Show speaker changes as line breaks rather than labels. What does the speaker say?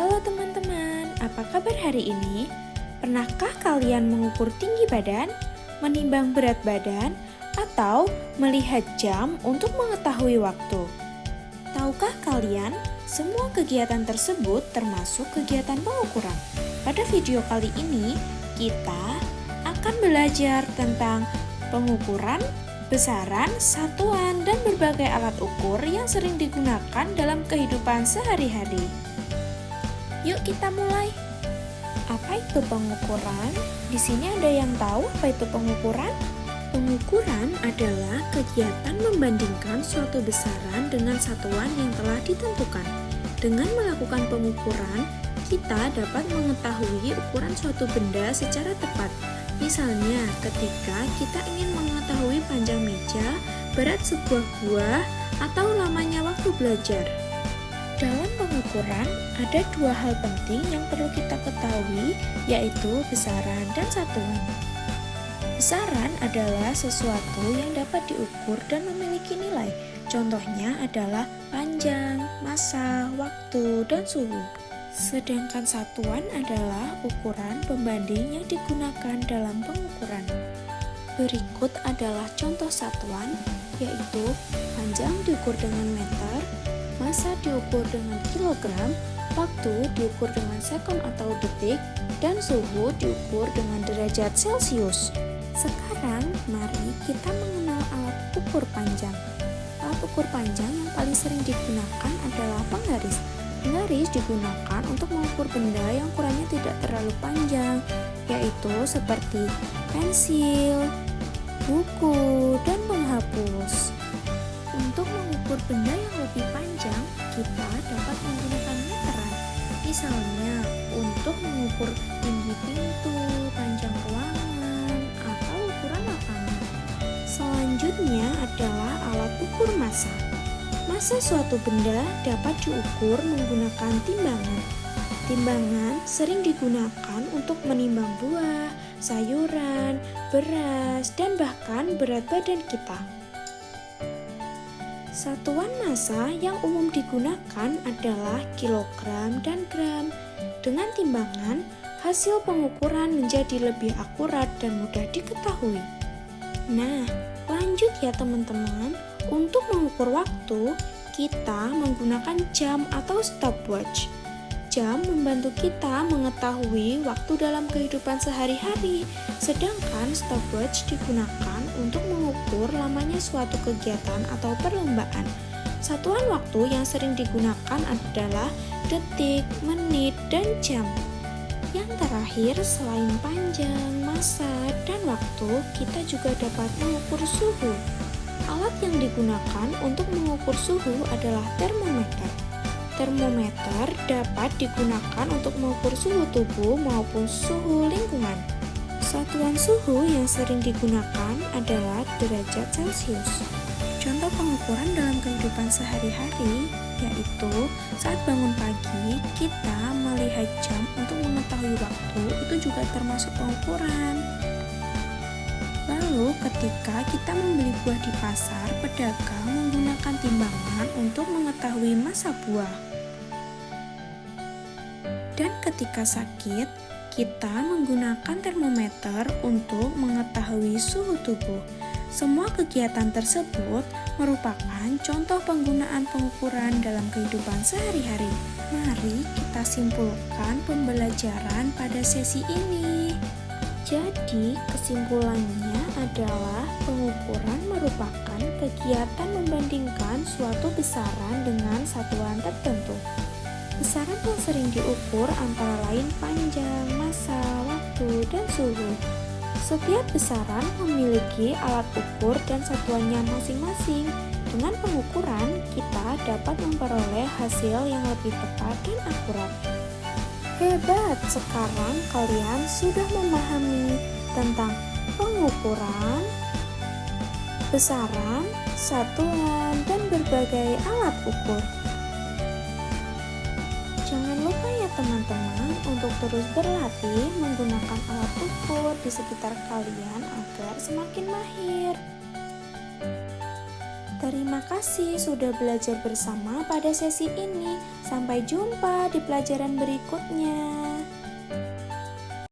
Halo teman-teman, apa kabar hari ini? Pernahkah kalian mengukur tinggi badan, menimbang berat badan, atau melihat jam untuk mengetahui waktu? Tahukah kalian, semua kegiatan tersebut termasuk kegiatan pengukuran? Pada video kali ini, kita akan belajar tentang pengukuran, besaran, satuan, dan berbagai alat ukur yang sering digunakan dalam kehidupan sehari-hari. Yuk kita mulai. Apa itu pengukuran? Di sini ada yang tahu apa itu pengukuran? Pengukuran adalah kegiatan membandingkan suatu besaran dengan satuan yang telah ditentukan. Dengan melakukan pengukuran, kita dapat mengetahui ukuran suatu benda secara tepat. Misalnya, ketika kita ingin mengetahui panjang meja, berat sebuah buah, atau lamanya waktu belajar. Dalam pengukuran, ada dua hal penting yang perlu kita ketahui, yaitu besaran dan satuan. Besaran adalah sesuatu yang dapat diukur dan memiliki nilai. Contohnya adalah panjang, massa, waktu, dan suhu. Sedangkan satuan adalah ukuran pembanding yang digunakan dalam pengukuran. Berikut adalah contoh satuan, yaitu panjang diukur dengan meter, massa diukur dengan kilogram, waktu diukur dengan sekon atau detik, dan suhu diukur dengan derajat Celcius. Sekarang, mari kita mengenal alat ukur panjang. Alat ukur panjang yang paling sering digunakan adalah penggaris. Penggaris digunakan untuk mengukur benda yang ukurannya tidak terlalu panjang, yaitu seperti pensil, buku, dan penghapus. Untuk mengukur benda yang lebih panjang, kita dapat menggunakan meteran. Misalnya, untuk mengukur tinggi pintu, panjang ruangan, atau ukuran lapangan. Selanjutnya adalah alat ukur massa. Massa suatu benda dapat diukur menggunakan timbangan. Timbangan sering digunakan untuk menimbang buah, sayuran, beras, dan bahkan berat badan kita. Satuan massa yang umum digunakan adalah kilogram dan gram. Dengan timbangan, hasil pengukuran menjadi lebih akurat dan mudah diketahui. Nah, lanjut ya teman-teman. Untuk mengukur waktu, kita menggunakan jam atau stopwatch. Jam membantu kita mengetahui waktu dalam kehidupan sehari-hari, sedangkan stopwatch digunakan untuk mengukur lamanya suatu kegiatan atau perlombaan. Satuan waktu yang sering digunakan adalah detik, menit, dan jam. Yang terakhir, selain panjang, massa, dan waktu, kita juga dapat mengukur suhu. Alat yang digunakan untuk mengukur suhu adalah termometer. Termometer dapat digunakan untuk mengukur suhu tubuh maupun suhu lingkungan. Satuan suhu yang sering digunakan adalah derajat Celcius. Contoh pengukuran dalam kehidupan sehari-hari yaitu saat bangun pagi, kita melihat jam untuk mengetahui waktu, itu juga termasuk pengukuran. Lalu ketika kita membeli buah di pasar, pedagang menggunakan timbangan untuk mengetahui massa buah. Dan ketika sakit, kita menggunakan termometer untuk mengetahui suhu tubuh. Semua kegiatan tersebut merupakan contoh penggunaan pengukuran dalam kehidupan sehari-hari. Mari kita simpulkan pembelajaran pada sesi ini. Jadi, kesimpulannya adalah pengukuran merupakan kegiatan membandingkan suatu besaran dengan satuan tertentu. Besaran yang sering diukur antara lain panjang, massa, waktu, dan suhu. Setiap besaran memiliki alat ukur dan satuannya masing-masing. Dengan pengukuran, kita dapat memperoleh hasil yang lebih tepat dan akurat. Hebat, sekarang kalian sudah memahami tentang pengukuran, besaran, satuan, dan berbagai alat ukur. Jangan lupa ya teman-teman untuk terus berlatih menggunakan alat ukur di sekitar kalian agar semakin mahir. Terima kasih sudah belajar bersama pada sesi ini. Sampai jumpa di pelajaran berikutnya.